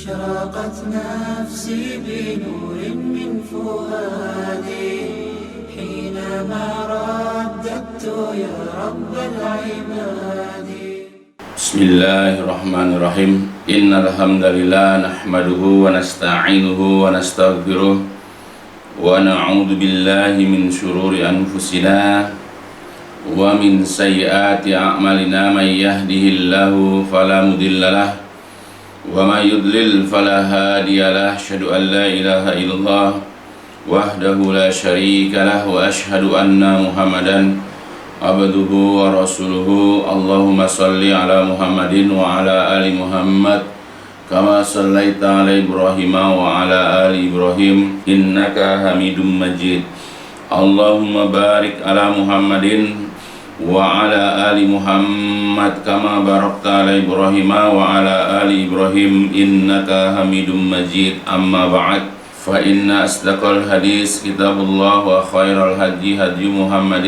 أشرقت نفسي بنور من فؤادي حينما رددت يا رب العباد. بسم الله الرحمن الرحيم. إن الحمد لله نحمده ونستعينه ونستغفره ونعوذ بالله من شرور أنفسنا ومن سيئات أعمالنا. من يهده الله فلا مضل له ومن يضلل فلا هادي له. أشهد أن لا إله إلا الله وحده لا شريك له وأشهد أن محمدا عبده ورسوله. اللهم صل على محمد وعلى آل محمد كما صليت على إبراهيم وعلى آل إبراهيم إنك حميد مجيد. اللهم بارك على محمد وعلى آل محمد كما باركت على إبراهيم وعلى آل إبراهيم إنك حميد مجيد. أما بعد فإن أصدق الحديث كتاب الله وخير الهدي هدي محمد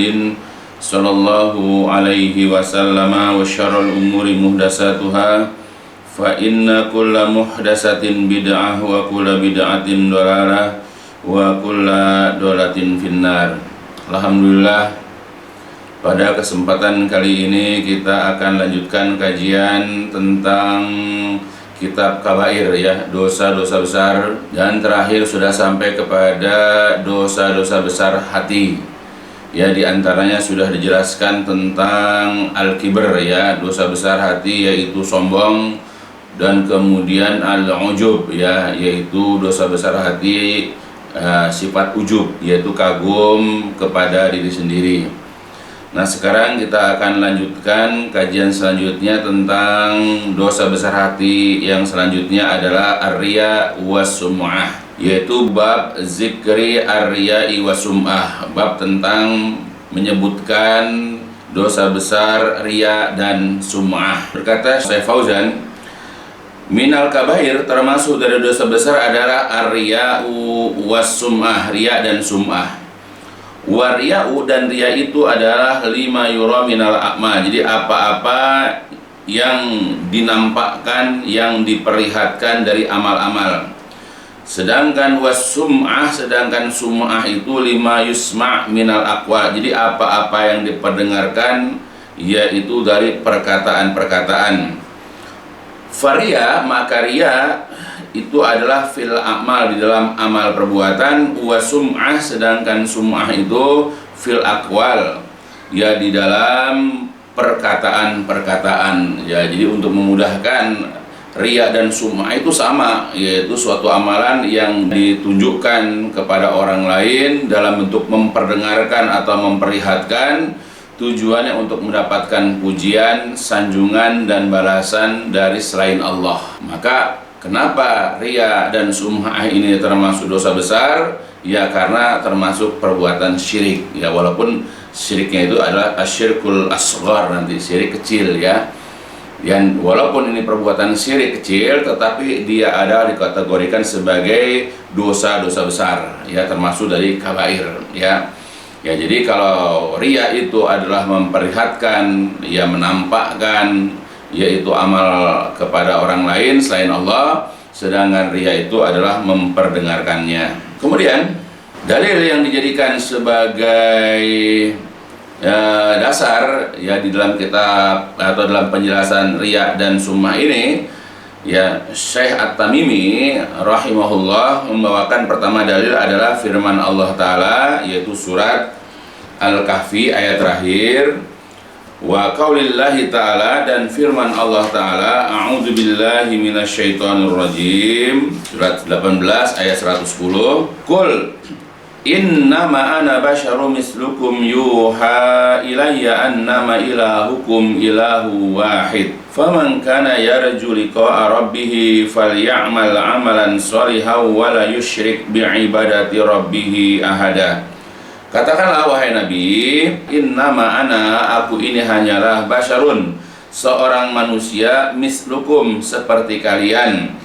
صلى الله عليه وسلم وشر الأمور محدثاتها فإن كل محدثة بدعة وكل بدعة ضلالة وكل ضلالة في النار. Alhamdulillah, pada kesempatan kali ini kita akan lanjutkan kajian tentang kitab kabair, ya, dosa-dosa besar, dan terakhir sudah sampai kepada dosa-dosa besar hati. Ya, diantaranya sudah dijelaskan tentang al-kibr, ya, dosa besar hati yaitu sombong, dan kemudian al-ujub, ya, yaitu dosa besar hati sifat ujub, yaitu kagum kepada diri sendiri. Nah, sekarang kita akan lanjutkan kajian selanjutnya tentang dosa besar hati. Yang selanjutnya adalah ar-riya was-sum'ah, yaitu bab zikri ar-riya'i was-sum'ah, bab tentang menyebutkan dosa besar riya dan sum'ah. Berkata Syekh Fauzan, minal kabair, termasuk dari dosa besar adalah ar-riya'u was-sum'ah, riya dan sum'ah. Wariya'u, dan riya itu adalah lima yura minal a'ma, jadi apa-apa yang dinampakkan, yang diperlihatkan dari amal-amal. Sedangkan was-sum'ah, sedangkan sum'ah itu lima yusma' minal aqwa, jadi apa-apa yang diperdengarkan yaitu dari perkataan-perkataan. Fariya, maka riya itu adalah fil amal, di dalam amal perbuatan. Wa sum'ah, sedangkan sum'ah itu fil aqwal, ya, di dalam perkataan-perkataan. Ya, jadi untuk memudahkan, riya dan sum'ah itu sama, yaitu suatu amalan yang ditunjukkan kepada orang lain dalam bentuk memperdengarkan atau memperlihatkan, tujuannya untuk mendapatkan pujian, sanjungan, dan balasan dari selain Allah. Maka kenapa riya dan sum'ah ini termasuk dosa besar? Ya, karena termasuk perbuatan syirik, ya, walaupun syiriknya itu adalah asyirkul asghar, nanti syirik kecil, ya. Dan walaupun ini perbuatan syirik kecil, tetapi dia ada dikategorikan sebagai dosa-dosa besar, ya, termasuk dari kabair, ya. Ya, jadi kalau riya itu adalah memperlihatkan, ya, menampakkan, yaitu amal kepada orang lain selain Allah, sedangkan riya itu adalah memperdengarkannya. Kemudian dalil yang dijadikan sebagai dasar, ya, di dalam kitab atau dalam penjelasan riya dan sum'ah ini, ya, Syekh At-Tamimi rahimahullah membawakan pertama dalil adalah firman Allah Ta'ala, yaitu surat Al-Kahfi ayat terakhir, wa qaulillahi ta'ala, dan firman Allah Ta'ala, a'udzu billahi minasyaitonir rajim, surat 18 ayat 110, qul innama ana basyarum mislukum yuha ilayya annama ilahukum ilahu wahid faman kana yarju liqa'a rabbih faly'amal 'amalan shalihan wa la yusyrik bi'ibadati rabbih ahada. Katakanlah wahai Nabi, innama ana, aku ini hanyalah basyarun, seorang manusia, mislukum, seperti kalian,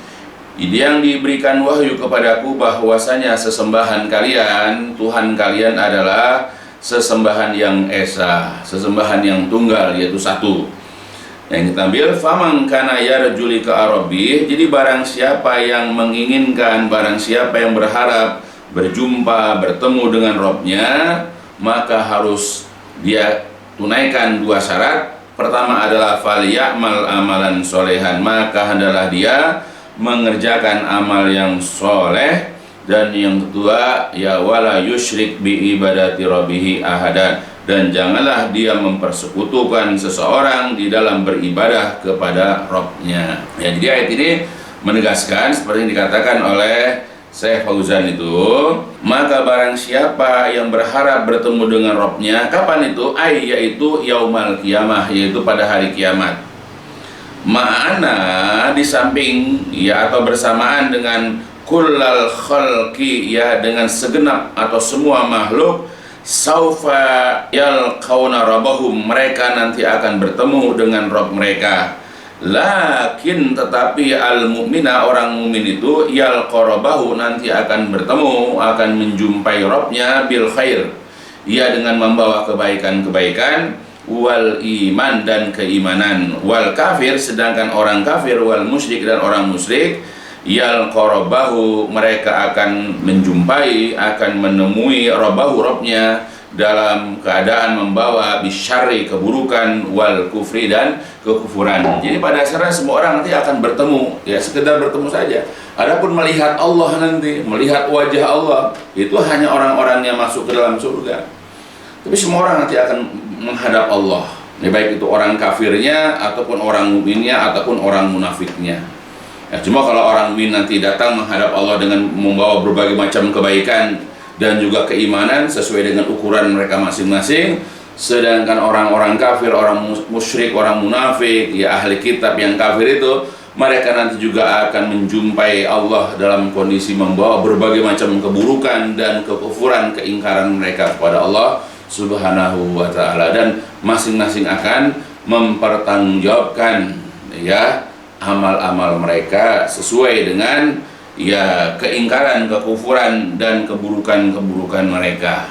yang diberikan wahyu kepadaku bahwasanya sesembahan kalian, Tuhan kalian adalah sesembahan yang esa, sesembahan yang tunggal, yaitu satu. Yang kita ambil faman kana yarju liqa rabbih. Jadi barang siapa yang menginginkan, barang siapa yang berharap berjumpa, bertemu dengan Rabbnya, maka harus dia tunaikan 2 syarat. Pertama adalah falyamal amalan solehan, maka hendaklah dia mengerjakan amal yang soleh. Dan yang kedua, ya wala yusyrik bi ibadati rabbih ahadan, dan janganlah dia mempersekutukan seseorang di dalam beribadah kepada Rabbnya. Ya, jadi ayat ini menegaskan seperti yang dikatakan oleh Syekh Fauzan itu, maka barang siapa yang berharap bertemu dengan Rabbnya, kapan itu? Yaitu yaumal kiamah, yaitu pada hari kiamat. Ma'ana, di samping ya atau bersamaan dengan kullal khalqi, ya dengan segenap atau semua makhluk, saufa yalqauna rabbahum, mereka nanti akan bertemu dengan Rabb mereka. Lakin tetapi al-mu'mina, orang mukmin itu, yalqarabahu, nanti akan bertemu, akan menjumpai Rabbnya bil khair, ia dengan membawa kebaikan-kebaikan, wal iman, dan keimanan, wal kafir, sedangkan orang kafir, wal musyrik, dan orang musyrik, yalqarabahu, mereka akan menjumpai, akan menemui Rabbahu, Rabbnya, dalam keadaan membawa bisyarri, keburukan, wal kufri, dan kekufuran. Jadi pada dasarnya semua orang nanti akan bertemu, ya sekedar bertemu saja. Adapun melihat Allah nanti, melihat wajah Allah, itu hanya orang-orang yang masuk ke dalam surga. Tapi semua orang nanti akan menghadap Allah, ya, baik itu orang kafirnya, ataupun orang mukminnya, ataupun orang munafiknya. Ya, cuma kalau orang mukmin nanti datang menghadap Allah dengan membawa berbagai macam kebaikan dan juga keimanan sesuai dengan ukuran mereka masing-masing. Sedangkan orang-orang kafir, orang musyrik, orang munafik, ya ahli kitab yang kafir itu, mereka nanti juga akan menjumpai Allah dalam kondisi membawa berbagai macam keburukan dan kekufuran, keingkaran mereka kepada Allah Subhanahu wa ta'ala, dan masing-masing akan mempertanggungjawabkan ya amal-amal mereka sesuai dengan ya keingkaran, kekufuran, dan keburukan-keburukan mereka.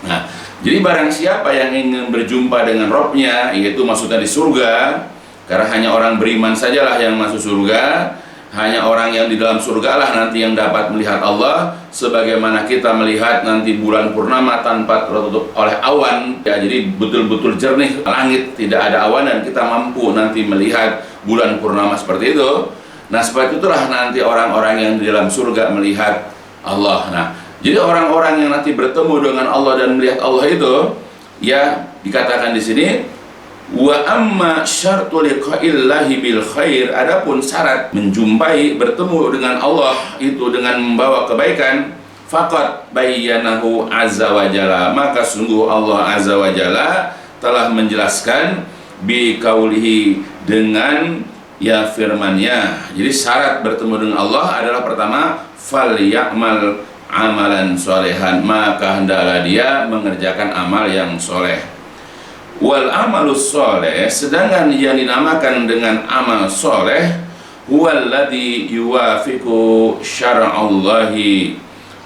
Nah, jadi barang siapa yang ingin berjumpa dengan Rabbnya, yaitu maksudnya di surga, karena hanya orang beriman sajalah yang masuk surga, hanya orang yang di dalam surga lah nanti yang dapat melihat Allah, sebagaimana kita melihat nanti bulan purnama tanpa tertutup oleh awan, ya, jadi betul-betul jernih langit, tidak ada awan, dan kita mampu nanti melihat bulan purnama seperti itu. Nah, seperti itulah nanti orang-orang yang di dalam surga melihat Allah. Nah, jadi orang-orang yang nanti bertemu dengan Allah dan melihat Allah itu, ya dikatakan di sini, wa amma syartu liqa'illahi bil khair, adapun syarat menjumpai, bertemu dengan Allah itu dengan membawa kebaikan, faqad bayyanahu azza wa jalla, maka sungguh Allah azza wa jalla telah menjelaskan bi qaulihi, dengan ya firman-Nya. Jadi syarat bertemu dengan Allah adalah pertama, falyamal amalan solehan, maka hendaklah dia mengerjakan amal yang soleh. Wal amalus soleh, sedangkan yang dinamakan dengan amal soleh, huwallazi yuwafiqu syara'allahi,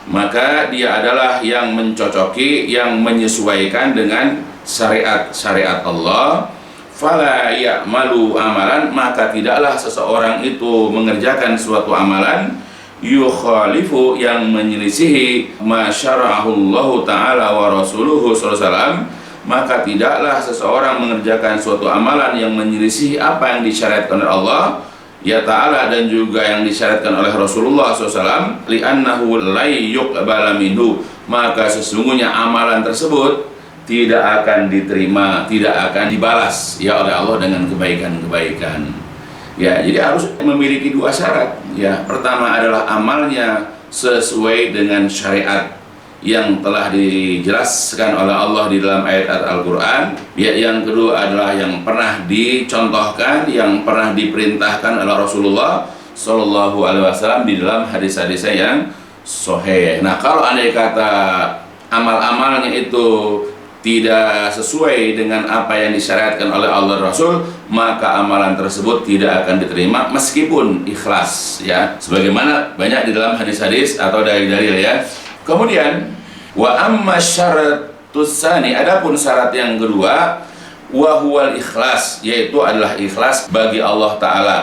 maka dia adalah yang mencocoki, yang menyesuaikan dengan syariat Allah. Fala ya'malu amalan, maka tidaklah seseorang itu mengerjakan suatu amalan, yukhalifu, yang menyelisihi ma syara'ahullahu ta'ala wa rasuluhu sallallahu, maka tidaklah seseorang mengerjakan suatu amalan yang menyelisihi apa yang disyariatkan oleh Allah ya ta'ala, dan juga yang disyariatkan oleh Rasulullah SAW, li'annahu lai yuqbala minhu, maka sesungguhnya amalan tersebut tidak akan diterima, tidak akan dibalas ya oleh Allah dengan kebaikan-kebaikan. Ya, jadi harus memiliki 2 syarat. Ya, pertama adalah amalnya sesuai dengan syariat yang telah dijelaskan oleh Allah di dalam ayat Al-Qur'an. Ya, yang kedua adalah yang pernah dicontohkan, yang pernah diperintahkan oleh Rasulullah Shallallahu Alaihi Wasallam di dalam hadis-hadisnya yang sahih. Nah, kalau andai kata amal-amalnya itu tidak sesuai dengan apa yang disyariatkan oleh Allah dan Rasul, maka amalan tersebut tidak akan diterima meskipun ikhlas, ya, sebagaimana banyak di dalam hadis-hadis atau dalil-dalil, ya. Kemudian wa amma syaratus tsani, adapun syarat yang kedua, wa huwal ikhlas, yaitu adalah ikhlas bagi Allah Ta'ala.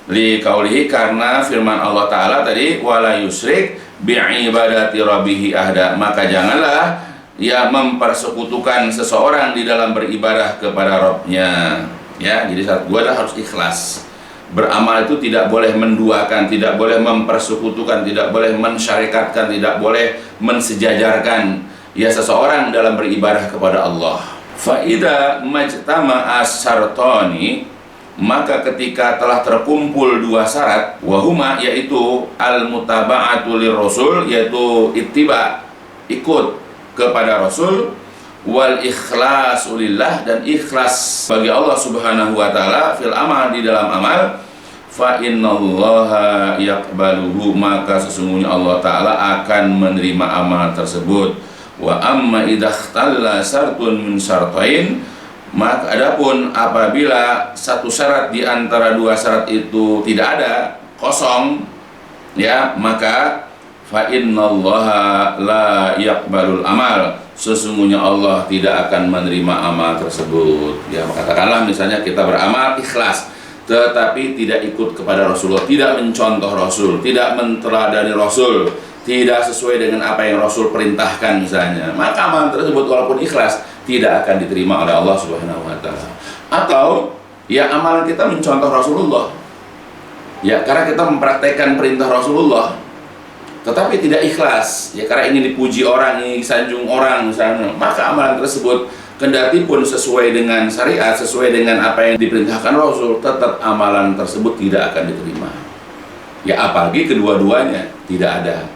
Li qaulihi, karena firman Allah Ta'ala tadi, wala yusrik bi'ibadati rabbihi ahda, maka janganlah ya mempersekutukan seseorang di dalam beribadah kepada Rabbnya. Ya, jadi saat gua adalah harus ikhlas. Beramal itu tidak boleh menduakan, tidak boleh mempersekutukan, tidak boleh mensyarikatkan, tidak boleh mensejajarkan ya seseorang dalam beribadah kepada Allah. Faida majtama'a syartani, maka ketika telah terkumpul dua syarat, wahuma, yaitu al-mutaba'atu lirrasul, yaitu ittiba, ikut kepada Rasul, wal ikhlasu lillah, dan ikhlas bagi Allah Subhanahu wa taala, fil amal, di dalam amal, fa innallaha yaqbaluhu, maka sesungguhnya Allah taala akan menerima amal tersebut. Wa amma idza ikhtalla syartun min syartain, maka adapun apabila satu syarat di antara dua syarat itu tidak ada, kosong, ya, maka fa innallaha la yaqbalul amal, sesungguhnya Allah tidak akan menerima amal tersebut. Ya, katakanlah misalnya kita beramal ikhlas tetapi tidak ikut kepada Rasulullah, tidak mencontoh Rasul, tidak menteladani Rasul, tidak sesuai dengan apa yang Rasul perintahkan misalnya, maka amal tersebut walaupun ikhlas tidak akan diterima oleh Allah Subhanahu wa taala. Atau ya amalan kita mencontoh Rasulullah, ya karena kita mempraktekkan perintah Rasulullah, tetapi tidak ikhlas, ya karena ingin dipuji orang, ingin disanjung orang misalnya, maka amalan tersebut kendati pun sesuai dengan syariat, sesuai dengan apa yang diperintahkan Rasul, tetap amalan tersebut tidak akan diterima. Ya apalagi kedua-duanya tidak ada,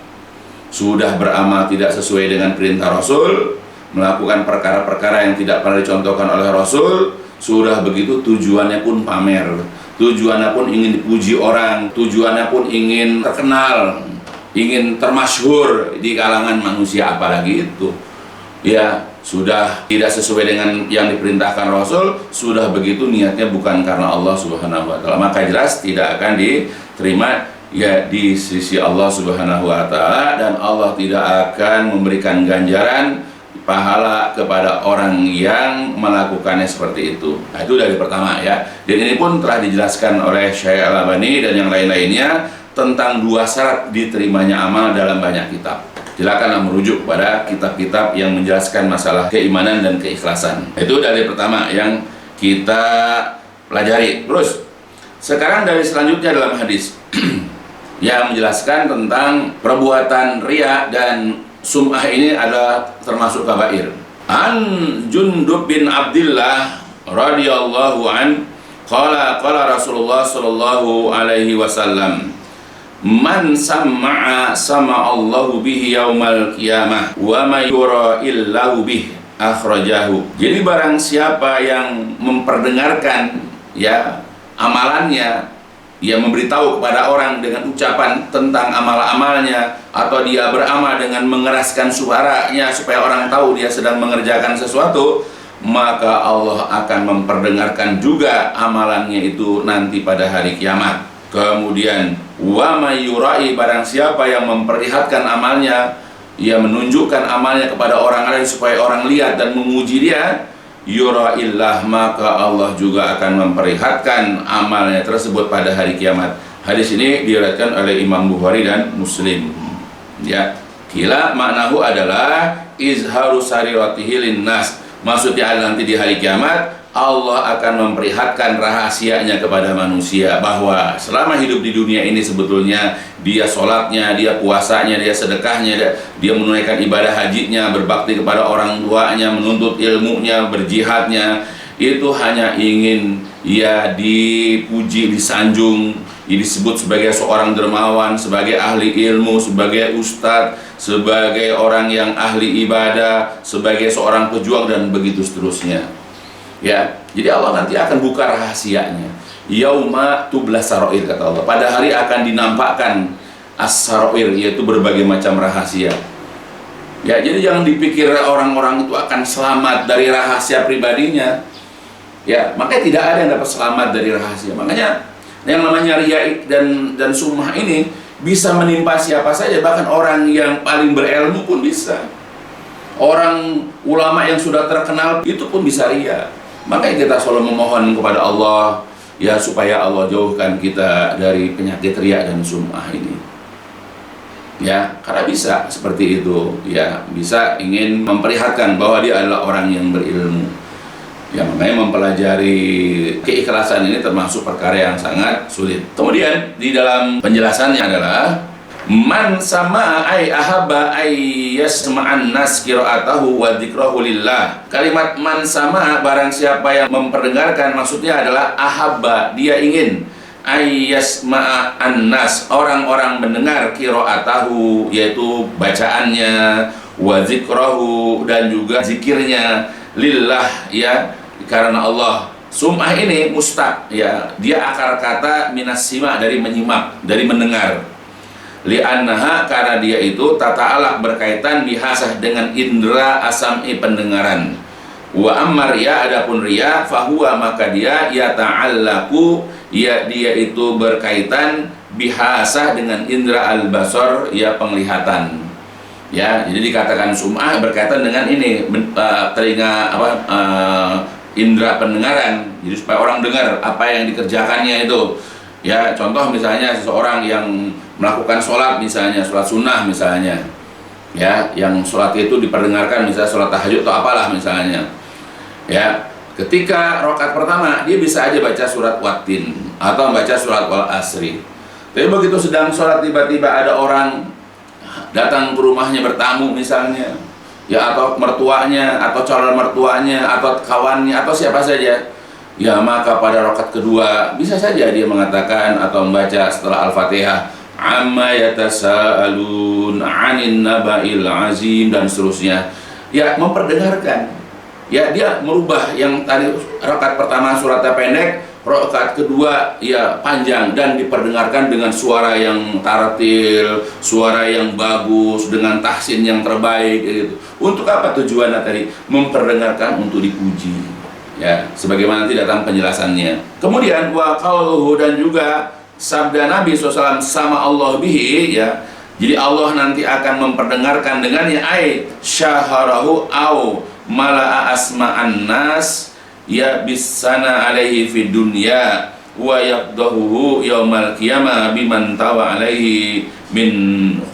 sudah beramal tidak sesuai dengan perintah Rasul, melakukan perkara-perkara yang tidak pernah dicontohkan oleh Rasul, sudah begitu tujuannya pun pamer, tujuannya pun ingin dipuji orang, tujuannya pun ingin terkenal, ingin termasyhur di kalangan manusia, apalagi itu ya sudah tidak sesuai dengan yang diperintahkan Rasul, sudah begitu niatnya bukan karena Allah Subhanahu wa taala, maka jelas tidak akan diterima ya di sisi Allah Subhanahu wa taala, dan Allah tidak akan memberikan ganjaran pahala kepada orang yang melakukannya seperti itu. Nah, itu dari pertama ya. Dan ini pun telah dijelaskan oleh Syekh Al-Albani dan yang lain-lainnya tentang dua syarat diterimanya amal dalam banyak kitab. Silakanlah merujuk pada kitab-kitab yang menjelaskan masalah keimanan dan keikhlasan. Itu dari pertama yang kita pelajari. Terus sekarang dari selanjutnya dalam hadis yang menjelaskan tentang perbuatan riya dan sum'ah, ini adalah termasuk kabair. An Jundub bin Abdillah radhiyallahu an qala Rasulullah sallallahu alaihi wasallam, man sam'a sama'allahu bihi yaumal qiyamah wa ma yura illahu bih, akhrajahu. Jadi barang siapa yang memperdengarkan ya amalannya, dia memberitahu kepada orang dengan ucapan tentang amal-amalnya, atau dia beramal dengan mengeraskan suaranya supaya orang tahu dia sedang mengerjakan sesuatu, maka Allah akan memperdengarkan juga amalannya itu nanti pada hari kiamat. Kemudian wa may yurai, barang siapa yang memperlihatkan amalnya, ia menunjukkan amalnya kepada orang lain supaya orang lihat dan memuji dia, yuraillah, maka Allah juga akan memperlihatkan amalnya tersebut pada hari kiamat. Hadis ini diriwayatkan oleh Imam Bukhari dan Muslim. Ya, kila maknahu adalah izharu sariratihi linnas, maksudnya adalah nanti di hari kiamat Allah akan memperlihatkan rahasianya kepada manusia, bahwa selama hidup di dunia ini sebetulnya dia sholatnya, dia puasanya, dia sedekahnya, dia menunaikan ibadah hajinya, berbakti kepada orang tuanya, menuntut ilmunya, berjihadnya, itu hanya ingin ya dipuji, disanjung, disebut sebagai seorang dermawan, sebagai ahli ilmu, sebagai ustadz, sebagai orang yang ahli ibadah, sebagai seorang pejuang, dan begitu seterusnya. Ya, jadi Allah nanti akan buka rahasianya. Yauma tublas saroir, kata Allah. Pada hari akan dinampakkan as-saroir, yaitu berbagai macam rahasia. Ya, jadi jangan dipikir orang-orang itu akan selamat dari rahasia pribadinya. Ya, makanya tidak ada yang dapat selamat dari rahasia. Makanya yang namanya riya dan sum'ah ini bisa menimpa siapa saja, bahkan orang yang paling berilmu pun bisa. Orang ulama yang sudah terkenal itu pun bisa riya. Makanya kita selalu memohon kepada Allah ya supaya Allah jauhkan kita dari penyakit riya dan sum'ah ini. Ya, karena bisa seperti itu, ya, bisa ingin memperlihatkan bahwa dia adalah orang yang berilmu. Ya, makanya mempelajari keikhlasan ini termasuk perkara yang sangat sulit. Kemudian di dalam penjelasannya adalah man sama ay ahabba ay yasma'an nas qira'atahu wa dzikrahu lillah. Kalimat man sama, barang siapa yang memperdengarkan, maksudnya adalah ahabba, dia ingin, ay yasma'an nas, orang-orang mendengar, qira'atahu, yaitu bacaannya, wa dzikrahu, dan juga zikirnya, lillah, ya, karena Allah. Sum'ah ini mustaq, ya, dia akar kata minas sima, dari menyimak, dari mendengar. Li'annaha, karena dia itu tata'alaq, berkaitan bihasah, dengan indra asam'i, pendengaran. Wa amma riya, adapun riya, fahuwa, maka dia yata'allaku, ya, dia itu berkaitan bihasah, dengan indra al-basar, ya, penglihatan. Ya, jadi dikatakan sum'ah berkaitan dengan ini, telinga, indra pendengaran. Jadi supaya orang dengar apa yang dikerjakannya itu. Ya, contoh misalnya seseorang yang melakukan sholat, misalnya sholat sunnah misalnya, ya, yang sholat itu diperdengarkan, misalnya sholat tahajud atau apalah misalnya, ya, ketika rakaat pertama dia bisa aja baca surat Wattin atau baca surat Wal Asri. Tapi begitu sedang sholat, tiba-tiba ada orang datang ke rumahnya bertamu misalnya, ya, atau mertuanya atau calon mertuanya atau kawannya atau siapa saja, ya, maka pada rakaat kedua bisa saja dia mengatakan atau membaca setelah Al-Fatihah, amma yatasaalun 'anin naba'il azim, dan seterusnya. Ya, memperdengarkan. Ya, dia merubah yang tadi rakaat pertama suratnya pendek, rakaat kedua ya panjang, dan diperdengarkan dengan suara yang tartil, suara yang bagus, dengan tahsin yang terbaik gitu. Untuk apa tujuannya tadi? Memperdengarkan untuk dipuji. Ya, sebagaimana nanti datang penjelasannya. Kemudian wa qauluhu, dan juga sabda Nabi SAW, sama Allah bihi, ya. Jadi Allah nanti akan memperdengarkan dengannya, ay syaharahu au mala'a asma'an nas, ya, bisana alaihi fid dunya wa yaqdahu yaumal qiyamah biman tawa alaihi min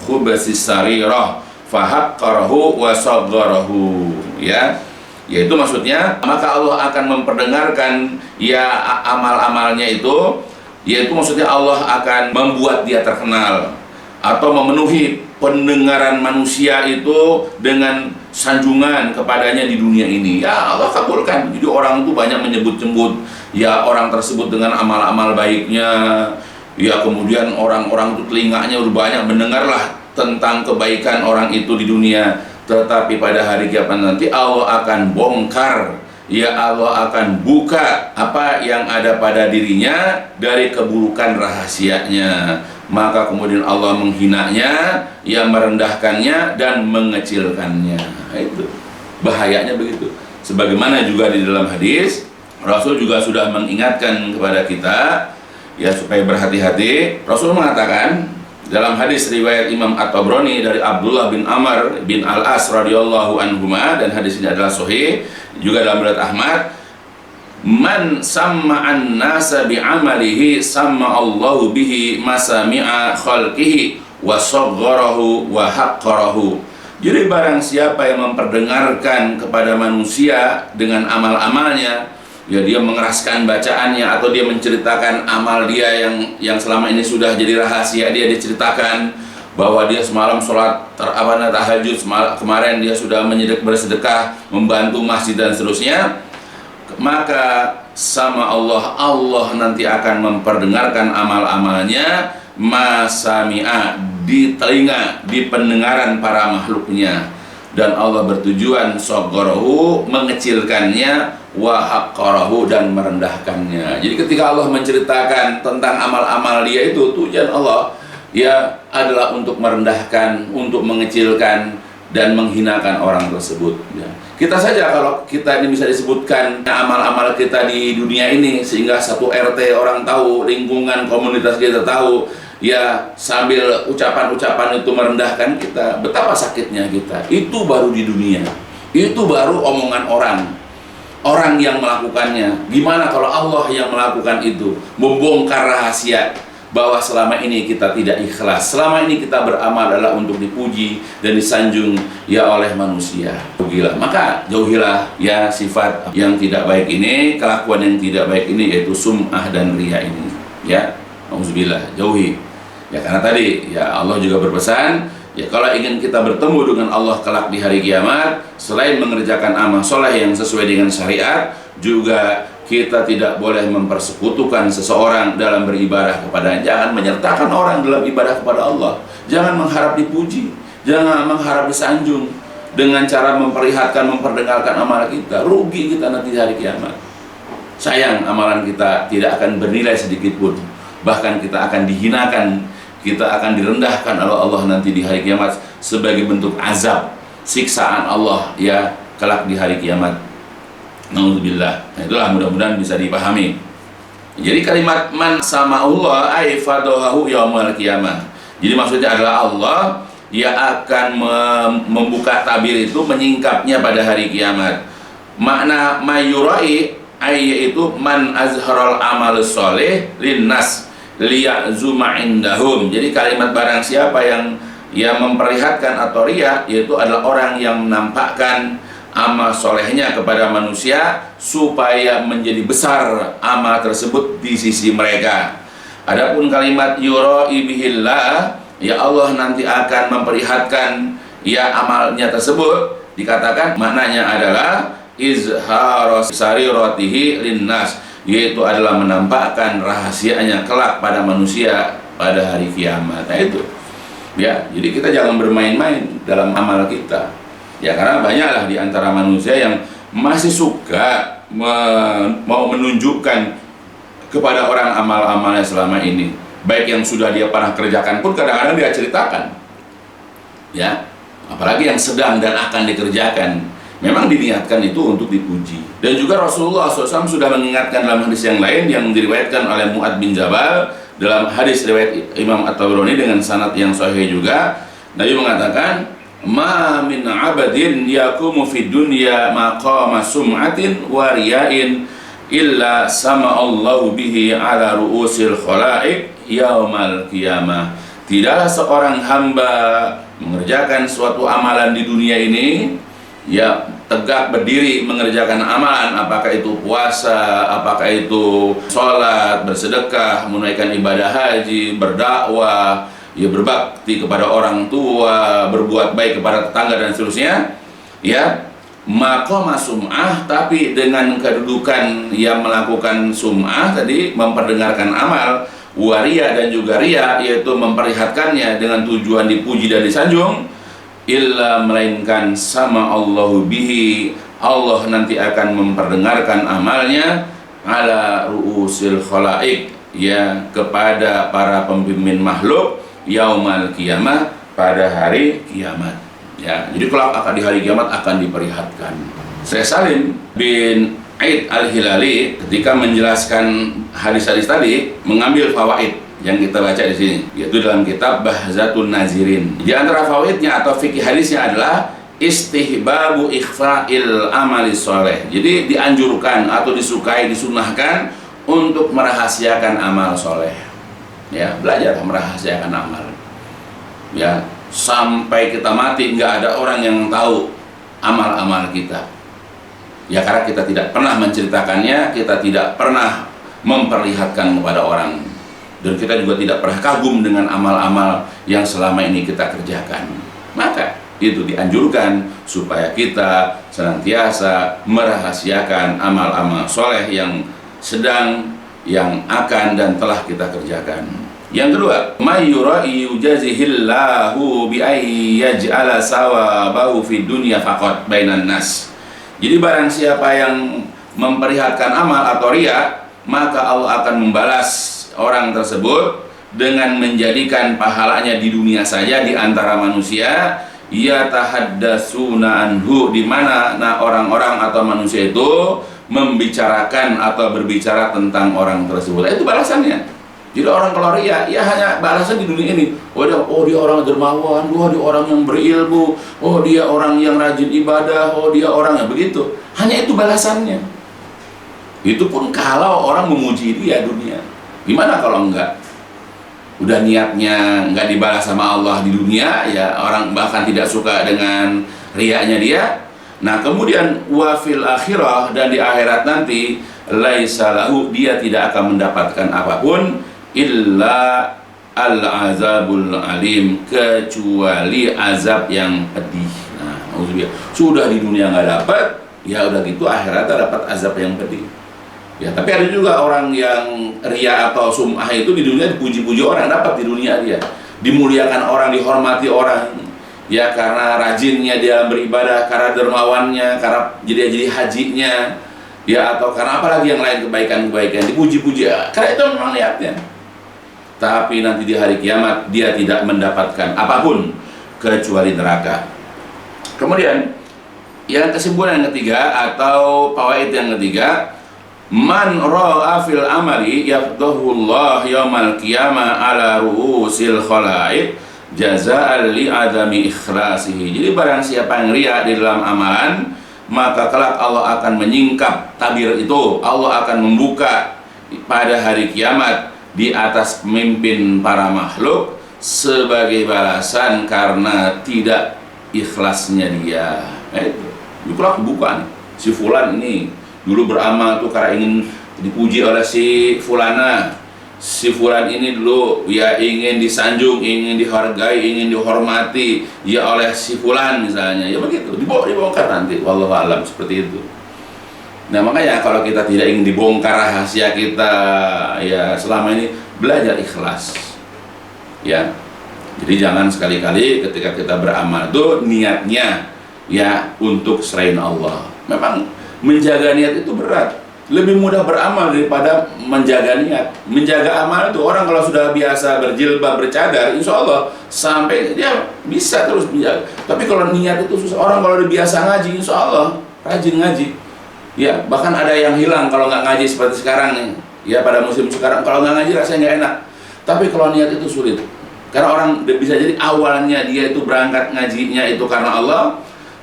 khubasis sarirah fahaqqarahu wa sagharahu, ya. Yaitu maksudnya, maka Allah akan memperdengarkan, ya, amal-amalnya itu, yaitu maksudnya Allah akan membuat dia terkenal atau memenuhi pendengaran manusia itu dengan sanjungan kepadanya di dunia ini. Ya, Allah kabulkan. Jadi orang itu banyak menyebut-nyebut, ya, orang tersebut dengan amal-amal baiknya, ya, kemudian orang-orang itu telinganya udah banyak mendengarlah tentang kebaikan orang itu di dunia. Tetapi pada hari kiamat nanti Allah akan bongkar, ya, Allah akan buka apa yang ada pada dirinya dari keburukan rahasianya. Maka kemudian Allah menghinanya, ya, merendahkannya dan mengecilkannya. Itu bahayanya begitu. Sebagaimana juga di dalam hadis, Rasul juga sudah mengingatkan kepada kita, ya, supaya berhati-hati. Rasul mengatakan dalam hadis riwayat Imam At-Tabrani dari Abdullah bin Amr bin Al-As radhiyallahu anhuma, dan hadis ini adalah sahih juga dalam riwayat Ahmad, man samma'an nasa bi'amalihi samma Allahu bihi masami'a khalqihi wa sagharahu wa haqqarahu. Jadi barang siapa yang memperdengarkan kepada manusia dengan amal-amalnya, ya, dia mengeraskan bacaannya atau dia menceritakan amal dia yang selama ini sudah jadi rahasia, dia diceritakan bahwa dia semalam sholat tahajud, kemarin dia sudah bersedekah, membantu masjid dan seterusnya, maka sama Allah nanti akan memperdengarkan amal-amalnya masami'a, di telinga, di pendengaran para makhluknya, dan Allah bertujuan sagharahu, mengecilkannya, wa haqqarahu, dan merendahkannya. Jadi ketika Allah menceritakan tentang amal-amal dia itu, tujuan Allah, ya, adalah untuk merendahkan, untuk mengecilkan dan menghinakan orang tersebut, ya. Kita saja kalau kita ini bisa disebutkan amal-amal kita di dunia ini, sehingga satu RT orang tahu, lingkungan komunitas kita tahu, ya, sambil ucapan-ucapan itu merendahkan kita, betapa sakitnya kita. Itu baru di dunia, itu baru omongan orang. orang yang melakukannya. Gimana kalau Allah yang melakukan itu? Membongkar rahasia bahwa selama ini kita tidak ikhlas, selama ini kita beramal adalah untuk dipuji dan disanjung ya oleh manusia. Gila. Maka jauhilah ya sifat yang tidak baik ini, kelakuan yang tidak baik ini, yaitu sum'ah dan riya ini. Ya, auzubillah, jauhi. Ya karena tadi ya Allah juga berpesan, ya kalau ingin kita bertemu dengan Allah kelak di hari kiamat, selain mengerjakan amal soleh yang sesuai dengan syariat, juga kita tidak boleh mempersekutukan seseorang dalam beribadah kepadanya. Jangan menyertakan orang dalam ibadah kepada Allah. Jangan mengharap dipuji, jangan mengharap disanjung dengan cara memperlihatkan, memperdengarkan amal kita. Rugi kita nanti di hari kiamat. Sayang, amalan kita tidak akan bernilai sedikit pun. Bahkan kita akan dihinakan, kita akan direndahkan oleh Allah nanti di hari kiamat sebagai bentuk azab, siksaan Allah ya kelak di hari kiamat. Nauzubillah. Nah, itulah mudah-mudahan bisa dipahami. Jadi kalimat man sama Allah ay fadahu yaumul qiyamah. Jadi maksudnya adalah Allah dia akan membuka tabir itu, menyingkapnya pada hari kiamat. Makna mayurai ay yaitu man azharal amal sholih linnas liya'zuma indahum. Jadi kalimat barang siapa yang memperlihatkan atau riya, yaitu adalah orang yang menampakkan amal solehnya kepada manusia supaya menjadi besar amal tersebut di sisi mereka. Adapun kalimat yura'i bihillah, ya Allah nanti akan memperlihatkan ya amalnya tersebut, dikatakan maknanya adalah izharos sariratihi linnas, yaitu adalah menampakkan rahasianya kelak pada manusia pada hari kiamat. Nah itu ya, jadi kita jangan bermain-main dalam amal kita. Ya karena banyaklah di antara manusia yang masih suka mau menunjukkan kepada orang amal-amalnya selama ini, baik yang sudah dia pernah kerjakan pun kadang-kadang dia ceritakan. Ya, apalagi yang sedang dan akan dikerjakan. Memang diniatkan itu untuk dipuji. Dan juga Rasulullah SAW sudah mengingatkan dalam hadis yang lain yang diriwayatkan oleh Mu'ad bin Jabal dalam hadis riwayat Imam At-Tabrani dengan sanad yang sahih juga. Nabi mengatakan, ma min abadin yakumu fid dunya maqama sum'atin wa riya'in illa sama'allahu bihi ala ru'usil khalaik yaumal qiyamah. Tidaklah seorang hamba mengerjakan suatu amalan di dunia ini, ya tegak berdiri mengerjakan amalan, apakah itu puasa, apakah itu sholat, bersedekah, menunaikan ibadah haji, berdakwah, ya berbakti kepada orang tua, berbuat baik kepada tetangga dan seterusnya, ya maqama sum'ah, tapi dengan kedudukan yang melakukan sum'ah tadi, memperdengarkan amal, waria dan juga ria, yaitu memperlihatkannya dengan tujuan dipuji dan disanjung, illa melainkan sama Allahu bihi, Allah nanti akan memperdengarkan amalnya ala ru'usil khalaik, ya kepada para pemimpin makhluk yaumal qiyamah, pada hari kiamat. Ya, jadi kelak akan di hari kiamat akan diperlihatkan. Syekh Salim bin Aid Al-Hilali ketika menjelaskan hadis-hadis tadi mengambil fawaid yang kita baca di sini, yaitu dalam kitab Bahzatun Nazirin. Di antara fawaidnya atau fikih hadisnya adalah istihbabu ikhfa'il amali soleh. Jadi dianjurkan atau disukai, disunahkan untuk merahasiakan amal soleh. Ya, belajar merahasiakan amal. Ya, sampai kita mati nggak ada orang yang tahu amal-amal kita. Ya karena kita tidak pernah menceritakannya, kita tidak pernah memperlihatkan kepada orang, dan kita juga tidak pernah kagum dengan amal-amal yang selama ini kita kerjakan. Maka itu dianjurkan supaya kita senantiasa merahasiakan amal-amal soleh yang sedang, yang akan dan telah kita kerjakan. Yang kedua, mayyura'i yujazihillahu bi ay yaj'ala sawabahu fid dunya faqat bainan nas. Jadi barang siapa yang memperlihatkan amal atau riya, maka Allah akan membalas orang tersebut dengan menjadikan pahalanya di dunia saja di antara manusia, ya tahaddatsuna anhu, di mana orang-orang atau manusia itu membicarakan atau berbicara tentang orang tersebut. Itu balasannya. Jadi orang kalau riya, ya hanya balasan di dunia ini. Oh dia orang dermawan, oh dia orang yang berilmu, oh dia orang yang rajin ibadah, oh dia orang yang begitu. Hanya itu balasannya. Itu pun kalau orang memuji dia dunia. Gimana kalau enggak? Udah niatnya enggak dibalas sama Allah di dunia, ya orang bahkan tidak suka dengan riaknya dia. Nah kemudian wafil akhirah, dan di akhirat nanti laisa lahu, dia tidak akan mendapatkan apapun illa al-azabul alim, kecuali azab yang pedih. Nah, sudah di dunia nggak dapat, ya udah gitu akhirat dapat azab yang pedih. Ya, tapi ada juga orang yang ria atau sum'ah itu di dunia dipuji-puji orang, dapat di dunia dia. Dimuliakan orang, dihormati orang. Ya karena rajinnya dia beribadah, karena dermawannya, karena jadi hajinya, ya atau karena apalagi yang lain kebaikan-kebaikan, dipuji-puji. Karena itu memang niatnya. Tapi nanti di hari kiamat dia tidak mendapatkan apapun kecuali neraka. Kemudian yang kesimpulan yang ketiga atau fawaid yang ketiga, man ra'a fil amali yafdahullah yaumal qiyamah ala ru'usil khalaid jazaa'an li adami ikhlasihi. Jadi barang siapa yang riya di dalam amalan, maka kelak Allah akan menyingkap tabir itu. Allah akan membuka pada hari kiamat di atas pemimpin para makhluk sebagai balasan karena tidak ikhlasnya dia. Itu kelak dibuka nih. Si fulan ini dulu beramal tuh karena ingin dipuji oleh si fulana. Si fulan ini dulu ya ingin disanjung, ingin dihargai, ingin dihormati ya oleh si fulan misalnya. Ya begitu, dibongkar nanti. Wallahu a'lam, seperti itu. Nah makanya kalau kita tidak ingin dibongkar rahasia kita ya selama ini, belajar ikhlas. Ya. Jadi jangan sekali-kali ketika kita beramal itu niatnya ya untuk selain Allah. Memang menjaga niat itu berat. Lebih mudah beramal daripada menjaga niat. Menjaga amal itu orang kalau sudah biasa berjilbab, bercadar, insya Allah sampai dia bisa terus menjaga. Tapi kalau niat itu susah. Orang kalau udah biasa ngaji, insya Allah rajin ngaji. Ya bahkan ada yang hilang kalau nggak ngaji seperti sekarang nih. Ya pada musim sekarang kalau nggak ngaji rasanya nggak enak. Tapi kalau niat itu sulit. Karena orang bisa jadi awalnya dia itu berangkat ngajinya itu karena Allah.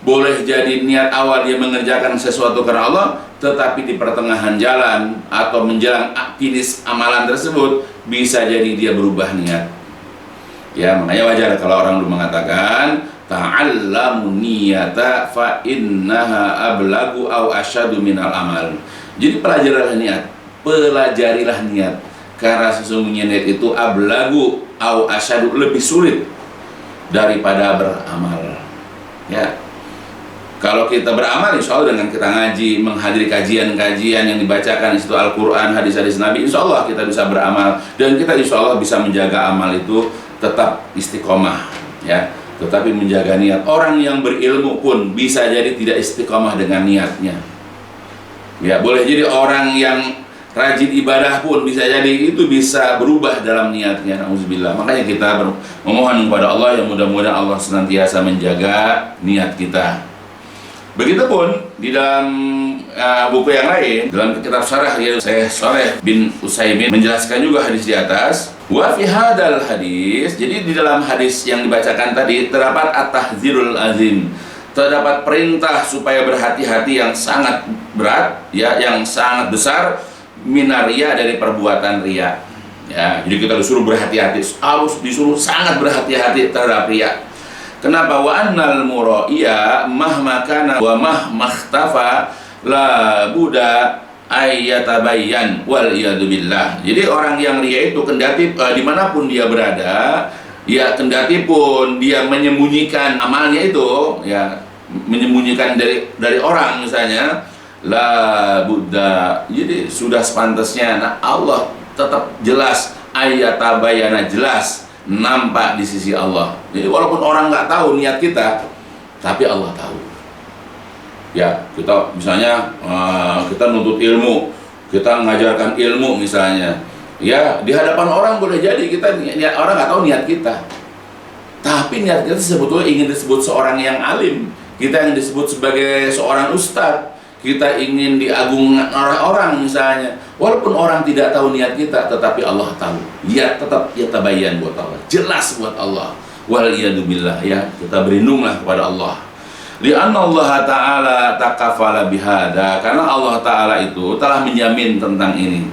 Boleh jadi niat awal dia mengerjakan sesuatu karena Allah, tetapi di pertengahan jalan atau menjelang finish amalan tersebut bisa jadi dia berubah niat. Ya makanya wajar kalau orang dulu mengatakan ta'allamu niyata fa innaha ablagu au asyadu minal amal. Jadi pelajarilah niat karena sesungguhnya niat itu ablagu au asyadu, lebih sulit daripada beramal. Ya. Kalau kita beramal, insya Allah dengan kita ngaji, menghadiri kajian-kajian yang dibacakan di situ Al-Quran, hadis-hadis Nabi, insya Allah kita bisa beramal dan kita insya Allah bisa menjaga amal itu tetap istiqomah, ya. Tetapi menjaga niat. Orang yang berilmu pun bisa jadi tidak istiqomah dengan niatnya. Ya, boleh jadi orang yang rajin ibadah pun bisa jadi itu bisa berubah dalam niatnya. Nauzubillah. Makanya kita memohon kepada Allah yang mudah-mudahan Allah senantiasa menjaga niat kita. Begitupun di dalam buku yang lain, dalam kitab syarah ya Syekh Shalih bin Utsaimin menjelaskan juga hadis di atas. Wa fi hadal hadis, jadi di dalam hadis yang dibacakan tadi terdapat at-tahdzirul azim. Terdapat perintah supaya berhati-hati yang sangat berat, ya, yang sangat besar minaria dari perbuatan riya. Ya, jadi kita disuruh berhati-hati, harus disuruh sangat berhati-hati terhadap riya. Kenapa? Wa annal muraiya mahma kana wa mahtafa la buda ayyatabayyan wal iyadu billah. Jadi orang yang riya itu kendati dimanapun dia berada, ya kendati pun dia menyembunyikan amalnya itu, ya menyembunyikan dari orang misalnya, la buddha. Jadi sudah sepantasnya, nah Allah tetap jelas, ayyatabayyana, jelas nampak di sisi Allah. Jadi walaupun orang nggak tahu niat kita, tapi Allah tahu. Ya, kita misalnya kita nuntut ilmu, kita mengajarkan ilmu misalnya, ya di hadapan orang boleh jadi kita niat, orang nggak tahu niat kita, tapi niat kita sebetulnya ingin disebut seorang yang alim, kita yang disebut sebagai seorang ustadz, kita ingin diagungkan oleh orang misalnya, walaupun orang tidak tahu niat kita, tetapi Allah tahu. Ya tetap yatabayyan buat Allah, jelas buat Allah. Wal iyadu billah, ya kita berlindunglah kepada Allah. Li'anna Allah Ta'ala takafala bihada, karena Allah Ta'ala itu telah menjamin tentang ini.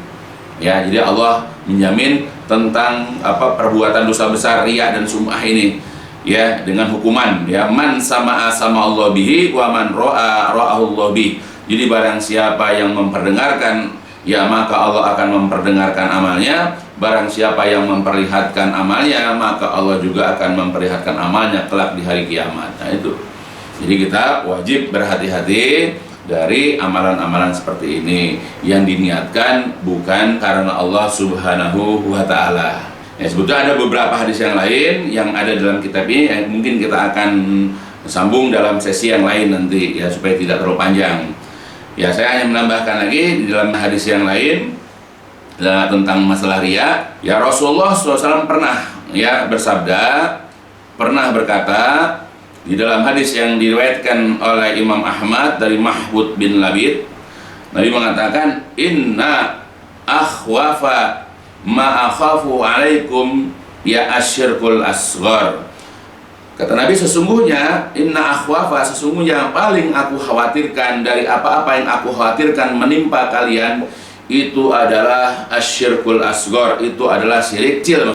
Ya, jadi Allah menjamin tentang perbuatan dosa besar riya dan sum'ah ini, ya, dengan hukuman, ya, man sama'a sama Allah bihi wa man ra'ahu Allah bihi. Jadi barang siapa yang memperdengarkan, ya, maka Allah akan memperdengarkan amalnya. Barang siapa yang memperlihatkan amalnya, maka Allah juga akan memperlihatkan amalnya kelak di hari kiamat. Nah itu. Jadi kita wajib berhati-hati dari amalan-amalan seperti ini yang diniatkan bukan karena Allah Subhanahu wa Ta'ala. Ya, sebetulnya ada beberapa hadis yang lain yang ada dalam kitab ini, mungkin kita akan sambung dalam sesi yang lain nanti, ya, supaya tidak terlalu panjang. Ya, saya hanya menambahkan lagi di dalam hadis yang lain tentang masalah riya. Ya, Rasulullah SAW pernah, ya, bersabda, pernah berkata di dalam hadis yang diriwayatkan oleh Imam Ahmad dari Mahbud bin Labid, Nabi mengatakan, inna akhwafa ma akhafu alaikum ya asyirkul asghar. Kata Nabi, sesungguhnya inna akhwafa, sesungguhnya yang paling aku khawatirkan dari apa-apa yang aku khawatirkan menimpa kalian, itu adalah asyirkul asghar, itu adalah syirik kecil.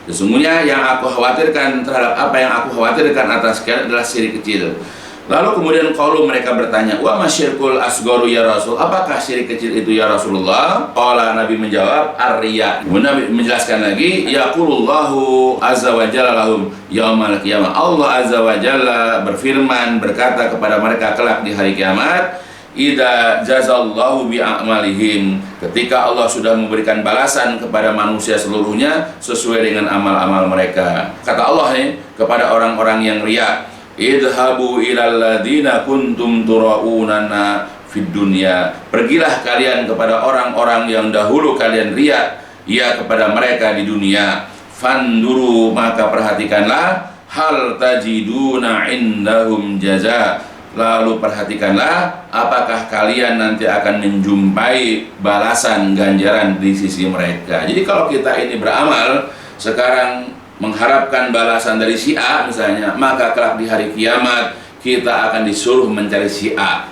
Sesungguhnya yang aku khawatirkan terhadap apa yang aku khawatirkan atas kalian adalah syirik kecil. Lalu kemudian qalu, mereka bertanya, wa masyirkul asgharu ya Rasul, apakah syirik kecil itu ya Rasulullah? Qala, Nabi menjawab, ar-riya. Kemudian Nabi menjelaskan lagi, yaqulullahu azza wa jalla lahum yaumal qiyamah. Allah azza wa jalla berfirman, berkata kepada mereka kelak di hari kiamat, idza jazallahu bi a'malihim, ketika Allah sudah memberikan balasan kepada manusia seluruhnya sesuai dengan amal-amal mereka. Kata Allah nih kepada orang-orang yang riya, idhabu ilal ladina kuntum turaunana fid dunya, pergilah kalian kepada orang-orang yang dahulu kalian riya, ya, kepada mereka di dunia. Fanduru, maka perhatikanlah, hal tajiduna indahum jaza, lalu perhatikanlah apakah kalian nanti akan menjumpai balasan ganjaran di sisi mereka. Jadi kalau kita ini beramal sekarang mengharapkan balasan dari si A misalnya, maka kelak di hari kiamat kita akan disuruh mencari si A,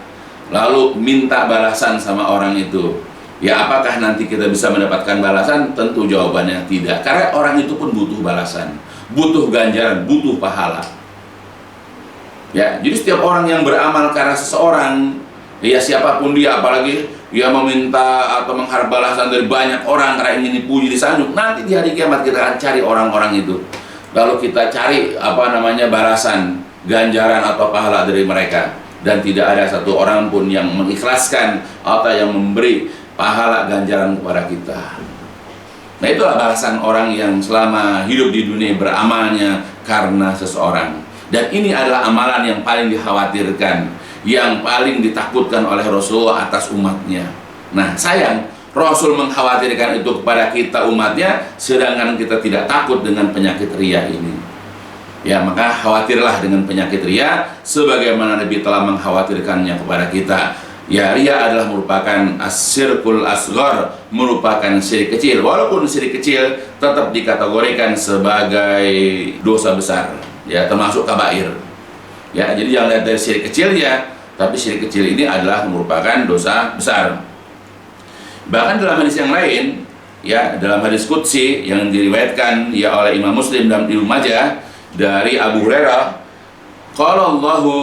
lalu minta balasan sama orang itu. Ya, apakah nanti kita bisa mendapatkan balasan? Tentu jawabannya tidak, karena orang itu pun butuh balasan, butuh ganjaran, butuh pahala. Ya, jadi setiap orang yang beramal karena seseorang, ya siapapun dia, apalagi dia meminta atau mengharap balasan dari banyak orang karena ingin dipuji, disanjung, nanti di hari kiamat kita akan cari orang-orang itu, lalu kita cari balasan, ganjaran atau pahala dari mereka, dan tidak ada satu orang pun yang mengikhlaskan atau yang memberi pahala ganjaran kepada kita. Nah, itulah balasan orang yang selama hidup di dunia beramalnya karena seseorang. Dan ini adalah amalan yang paling dikhawatirkan, yang paling ditakutkan oleh Rasulullah atas umatnya. Nah, sayang, Rasul mengkhawatirkan itu kepada kita umatnya, sedangkan kita tidak takut dengan penyakit riya ini. Ya, maka khawatirlah dengan penyakit riya sebagaimana Nabi telah mengkhawatirkannya kepada kita. Ya, riya adalah merupakan asyirkul asghar, merupakan syirik kecil. Walaupun syirik kecil tetap dikategorikan sebagai dosa besar, ya, termasuk kabair. Ya, jadi jangan lihat dari syirik kecil ya, tapi syirik kecil ini adalah merupakan dosa besar. Bahkan dalam hadis yang lain, ya, dalam hadis qudsi yang diriwayatkan ya oleh Imam Muslim dan Ibnu Majah dari Abu Hurairah, qala Allahu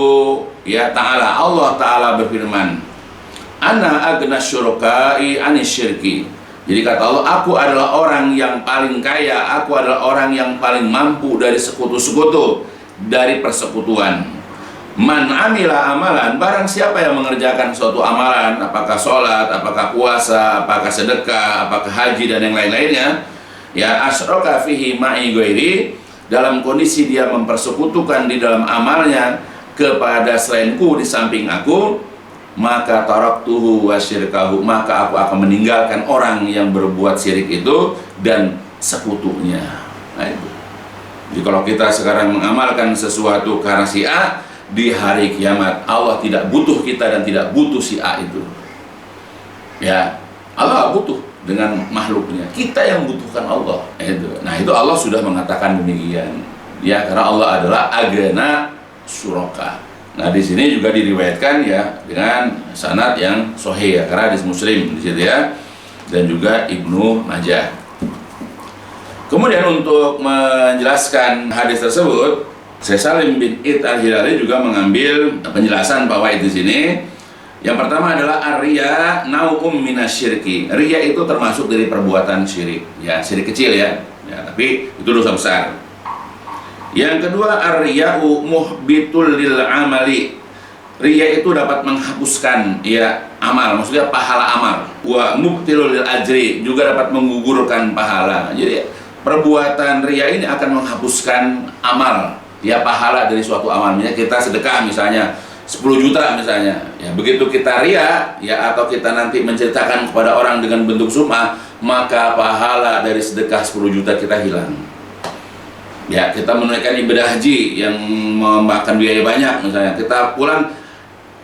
ya ta'ala, Allah ta'ala berfirman, ana agna syuraka'i anisyirki. Jadi kata Allah, aku adalah orang yang paling kaya, aku adalah orang yang paling mampu dari sekutu-sekutu, dari persekutuan. Man amila amalan, barang siapa yang mengerjakan suatu amalan, apakah sholat, apakah puasa, apakah sedekah, apakah haji dan yang lain-lainnya, ya, asyraka fihi ma'i ghairi, dalam kondisi dia mempersekutukan di dalam amalnya kepada selainku di samping aku, maka taraktuhu wa syirkahu, maka aku akan meninggalkan orang yang berbuat syirik itu dan sekutunya. Nah, itu. Jadi kalau kita sekarang mengamalkan sesuatu karena si A, di hari kiamat Allah tidak butuh kita dan tidak butuh si A itu. Ya, Allah butuh dengan makhluknya, kita yang butuhkan Allah. Nah, itu Allah sudah mengatakan demikian. Ya, karena Allah adalah agna syuraka. Nah, di sini juga diriwayatkan ya dengan sanad yang sahih ya, karena hadis Muslim di situ ya, dan juga Ibnu Majah. Kemudian untuk menjelaskan hadis tersebut, Syekh Salim bin Id Al-Hilali juga mengambil penjelasan bahwa di sini yang pertama adalah ar-riya nau'um minasyirki. Riya itu termasuk dari perbuatan syirik. Ya, syirik kecil ya. Ya, tapi itu dosa besar. Yang kedua, ar-riya'u muhbitul lil amali. Riya itu dapat menghapuskan ya amal, maksudnya pahala amal. Wa mubtilul lil ajri, juga dapat menggugurkan pahala. Jadi perbuatan riya ini akan menghapuskan amal, ya pahala dari suatu amal. Misalnya kita sedekah misalnya 10 juta misalnya, ya begitu kita riya ya, atau kita nanti menceritakan kepada orang dengan bentuk sum'ah, maka pahala dari sedekah 10 juta kita hilang. Ya, kita menunaikan ibadah haji yang memakan biaya banyak misalnya, kita pulang,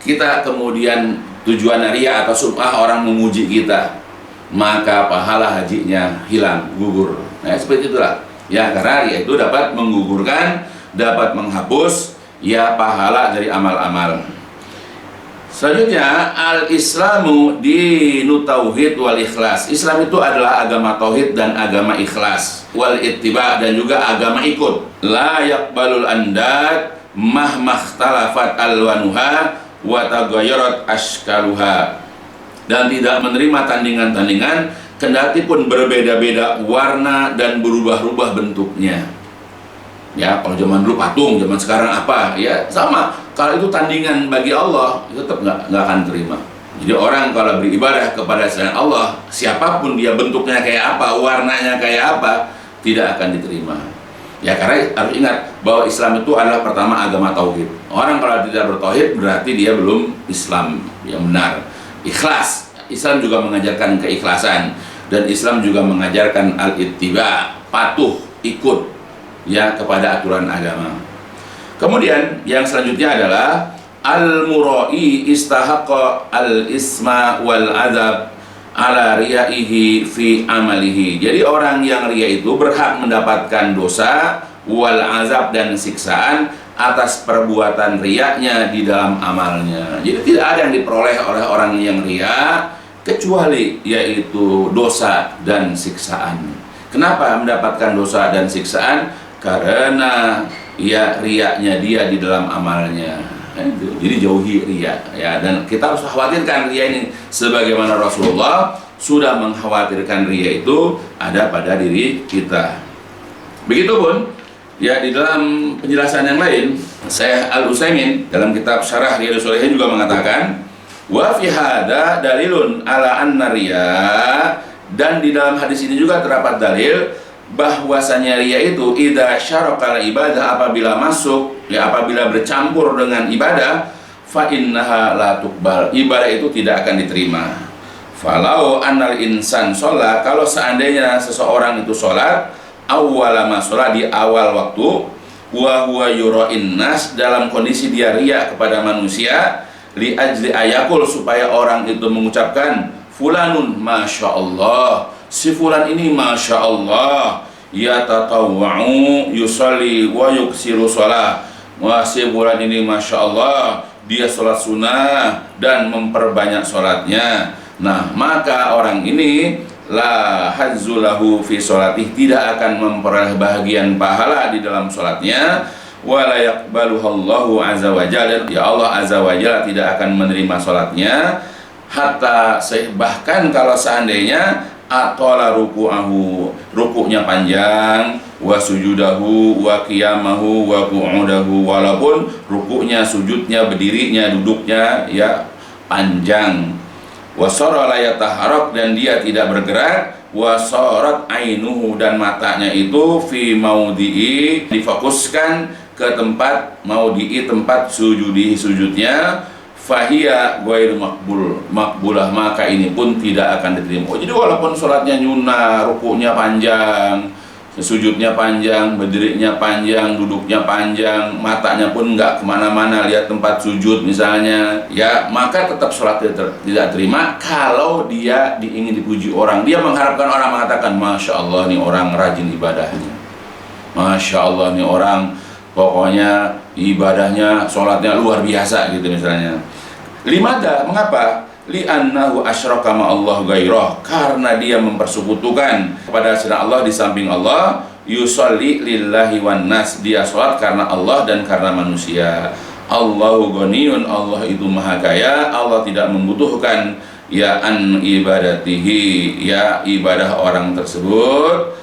kita kemudian tujuan riya atau sum'ah, orang memuji kita, maka pahala hajinya hilang, gugur. Nah, seperti itulah ya, karena riya itu dapat menggugurkan, dapat menghapus ya pahala dari amal-amal. Selanjutnya, al-Islamu dinu tauhid wal ikhlas. Islam itu adalah agama tauhid dan agama ikhlas, wal ittiba, dan juga agama ikut. La yaqbalul andad mahmakhtalafat alwanuha wa taghayyarat ashkaluha. Dan tidak menerima tandingan-tandingan kendati pun berbeda-beda warna dan berubah-ubah bentuknya. Ya, kalau zaman dulu patung, zaman sekarang apa? Ya, sama. Kalau itu tandingan bagi Allah, itu tetap nggak akan terima. Jadi orang kalau beribadah kepada selain Allah, siapapun dia, bentuknya kayak apa, warnanya kayak apa, tidak akan diterima. Ya, karena harus ingat bahwa Islam itu adalah pertama agama tauhid. Orang kalau tidak bertauhid berarti dia belum Islam yang benar. Ikhlas. Islam juga mengajarkan keikhlasan, dan Islam juga mengajarkan al-ittiba, patuh, ikut ya kepada aturan agama. Kemudian yang selanjutnya adalah al-mura'i istahaqqa al-isma wal adab ala riyaihi fi amalihi. Jadi orang yang riya itu berhak mendapatkan dosa wal azab dan siksaan atas perbuatan riyanya di dalam amalnya. Jadi tidak ada yang diperoleh oleh orang yang riya kecuali yaitu dosa dan siksaan. Kenapa mendapatkan dosa dan siksaan? Karena ya riyanya dia di dalam amalnya. Jadi jauhi riya ya, dan kita harus khawatirkan riya ini sebagaimana Rasulullah sudah mengkhawatirkan riya itu ada pada diri kita. Begitupun ya di dalam penjelasan yang lain, Syekh Al-Utsaimin dalam kitab Syarah Riyadhus Shalihin juga mengatakan, wa fi hada dalilun ala anna riya, dan di dalam hadis ini juga terdapat dalil bahwasanya riya itu idza syarakal ibadah, apabila masuk ya, apabila bercampur dengan ibadah, fa innaha la tuqbal, ibadah itu tidak akan diterima. Falau annal insan sholat, kalau seandainya seseorang itu sholat, awwala ma sholat, di awal waktu, wa huwa yura'in nas, dalam kondisi dia riya kepada manusia, li ajli ayakul, supaya orang itu mengucapkan fulanun masya Allah, si fulan ini masya Allah, ya tatawwa'u yusalli wa yuksiru sholat, wah si fulan ini masya Allah, dia sholat sunnah dan memperbanyak sholatnya. Nah, maka orang ini la hazzulahu fi sholatih, tidak akan memperoleh bahagian pahala di dalam sholatnya, wa la yaqbaluhallahu azza wa jalla, ya Allah azza wa jalla tidak akan menerima sholatnya, hatta bahkan kalau seandainya atola ruku'ahu, rukuknya panjang, wa sujudahu wa qiyamahu wa qu'udahu, walaupun rukuknya, sujudnya, berdirinya, duduknya ya panjang, wa sara la yataharrak, dan dia tidak bergerak, wa sarat ainuhu, dan matanya itu fi maudhi'i, difokuskan ke tempat maudhi'i, tempat sujudnya, fahiya ghairu makbulah, maka ini pun tidak akan diterima. Jadi walaupun sholatnya nyunah, rukuknya panjang, sujudnya panjang, berdirinya panjang, duduknya panjang, matanya pun nggak kemana-mana lihat tempat sujud misalnya, ya maka tetap sholatnya tidak terima. Kalau dia ingin dipuji orang, dia mengharapkan orang mengatakan masya Allah nih orang rajin ibadahnya, masya Allah nih orang pokoknya ibadahnya, sholatnya luar biasa gitu misalnya. Limada, mengapa? Li'annahu asyraka ma'allah gairah, karena dia mempersekutukan kepada selain Allah di samping Allah. Yusolli lillahi wan nas, dia sholat karena Allah dan karena manusia. Allahu ghaniyun, Allah itu maha kaya, Allah tidak membutuhkan ya an ibadatihi, ya ibadah orang tersebut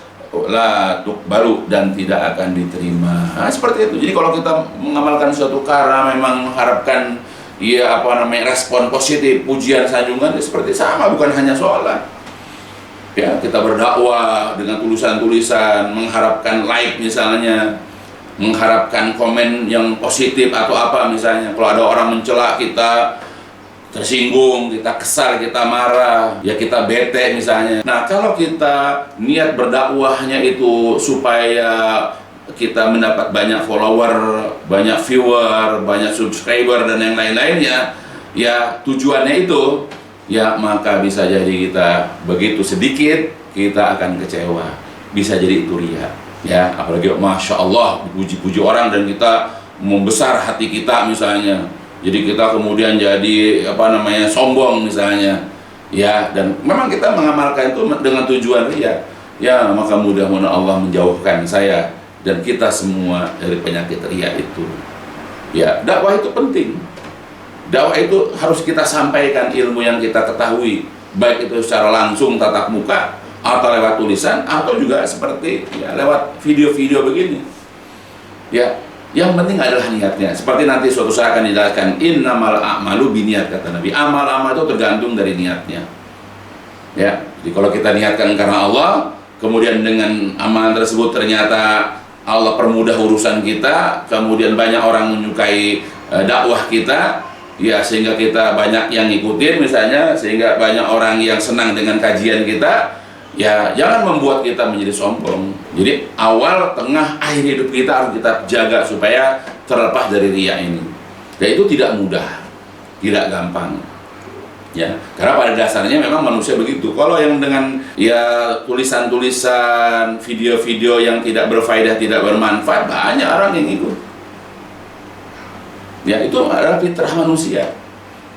la tuqbalu, dan tidak akan diterima. Nah, seperti itu. Jadi kalau kita mengamalkan suatu karena memang mengharapkan ya respon positif, pujian, sanjungan, ya seperti sama, bukan hanya sholat. Ya, kita berdakwah dengan tulisan-tulisan, mengharapkan like misalnya, mengharapkan komen yang positif atau apa misalnya. Kalau ada orang mencela kita, tersinggung, kita kesal, kita marah, ya kita bete misalnya. Nah, kalau kita niat berdakwahnya itu supaya kita mendapat banyak follower, banyak viewer, banyak subscriber dan yang lain-lainnya, ya tujuannya itu, ya maka bisa jadi kita begitu sedikit kita akan kecewa, bisa jadi itu riya. Ya, apalagi masya Allah dipuji-puji orang dan kita membesar hati kita misalnya. Jadi kita kemudian jadi sombong misalnya, ya, dan memang kita mengamalkan itu dengan tujuan riya. Ya, maka mudah-mudahan Allah menjauhkan saya dan kita semua dari penyakit riya itu. Ya, dakwah itu penting. Dakwah itu harus kita sampaikan ilmu yang kita ketahui, baik itu secara langsung tatap muka atau lewat tulisan, atau juga seperti ya lewat video-video begini. Ya, yang penting adalah niatnya. Seperti nanti suatu saat akan dijelaskan, innamal a'malu biniat, kata Nabi. Amal-amal itu tergantung dari niatnya. Ya, jadi kalau kita niatkan karena Allah, kemudian dengan amalan tersebut ternyata Allah permudah urusan kita, kemudian banyak orang menyukai dakwah kita, ya sehingga kita banyak yang ngikutin misalnya, sehingga banyak orang yang senang dengan kajian kita. Ya, jangan membuat kita menjadi sombong. Jadi awal, tengah, akhir hidup kita harus kita jaga supaya terlepas dari riya ini. Dan itu tidak mudah, tidak gampang. Ya, karena pada dasarnya memang manusia begitu. Kalau yang dengan ya tulisan-tulisan, video-video yang tidak berfaedah, tidak bermanfaat, banyak orang yang ikut. Ya, itu adalah fitrah manusia.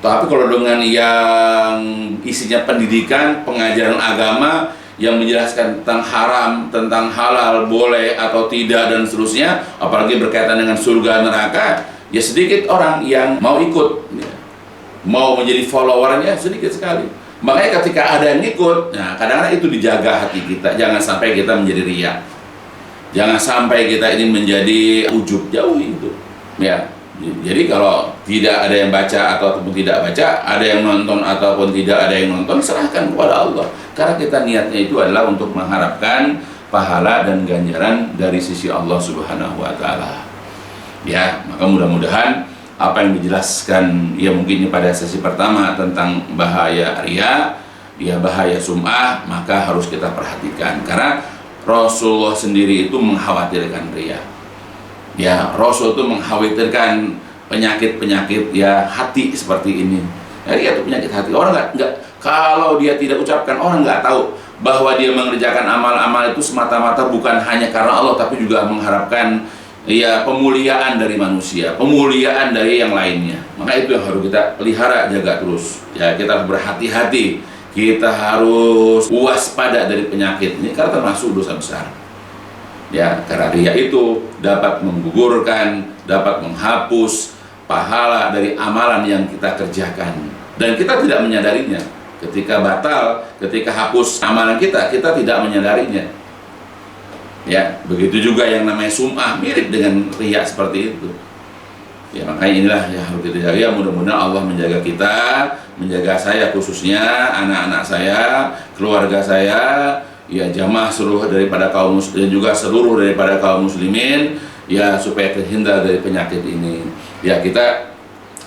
Tapi kalau dengan yang isinya pendidikan, pengajaran agama yang menjelaskan tentang haram, tentang halal, boleh atau tidak dan seterusnya, apalagi berkaitan dengan surga neraka, ya sedikit orang yang mau ikut, ya. Mau menjadi followernya sedikit sekali. Makanya ketika ada yang ikut, nah kadang-kadang itu dijaga hati kita, jangan sampai kita menjadi riya, jangan sampai kita ini menjadi ujub, jauhi itu, ya. Jadi kalau tidak ada yang baca ataupun tidak baca, ada yang nonton ataupun tidak ada yang nonton, serahkan kepada Allah. Karena kita niatnya itu adalah untuk mengharapkan pahala dan ganjaran dari sisi Allah Subhanahu wa Ta'ala. Ya, maka mudah-mudahan apa yang dijelaskan ya mungkin pada sesi pertama tentang bahaya riya, ya bahaya sum'ah, maka harus kita perhatikan. Karena Rasulullah sendiri itu mengkhawatirkan riya. Ya, Rasul itu mengkhawatirkan penyakit-penyakit ya hati seperti ini. Ya, itu penyakit hati. Orang nggak kalau dia tidak ucapkan, orang nggak tahu bahwa dia mengerjakan amal-amal itu semata-mata bukan hanya karena Allah, tapi juga mengharapkan ya pemuliaan dari manusia, pemuliaan dari yang lainnya. Maka itu yang harus kita pelihara, jaga terus. Ya, kita harus berhati-hati, kita harus waspada dari penyakit ini karena termasuk dosa besar. Ya, karena riya itu dapat menggugurkan, dapat menghapus pahala dari amalan yang kita kerjakan, dan kita tidak menyadarinya. Ketika batal, ketika hapus amalan kita tidak menyadarinya. Ya, begitu juga yang namanya sum'ah, mirip dengan riya seperti itu. Ya, makanya inilah yang harus kita jaga. Mudah-mudahan Allah menjaga kita, menjaga saya khususnya, anak-anak saya, keluarga saya, ya jamaah seluruh daripada kaum muslimin, juga seluruh daripada kaum muslimin, ya supaya terhindar dari penyakit ini. Ya, kita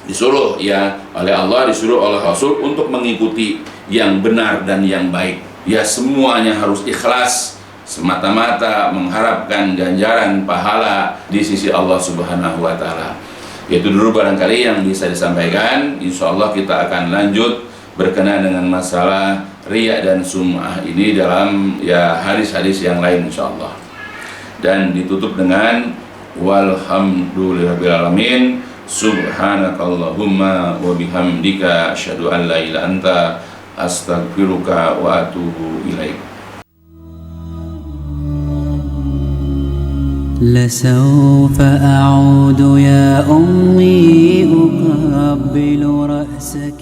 disuruh ya oleh Allah, disuruh oleh Rasul untuk mengikuti yang benar dan yang baik. Ya, semuanya harus ikhlas, semata-mata mengharapkan ganjaran pahala di sisi Allah Subhanahu wa Ta'ala. Itu dulu barangkali yang bisa disampaikan. Insya Allah kita akan lanjut berkenaan dengan masalah riya dan sum'ah ini dalam ya hadis-hadis yang lain insya Allah. Dan ditutup dengan walhamdulillahirabbil alamin. Subhanakallahumma wa bihamdika asyhadu an la ilaha anta astaghfiruka wa atubu ilaik. لسوف أعود يا أمي أقبل رأسك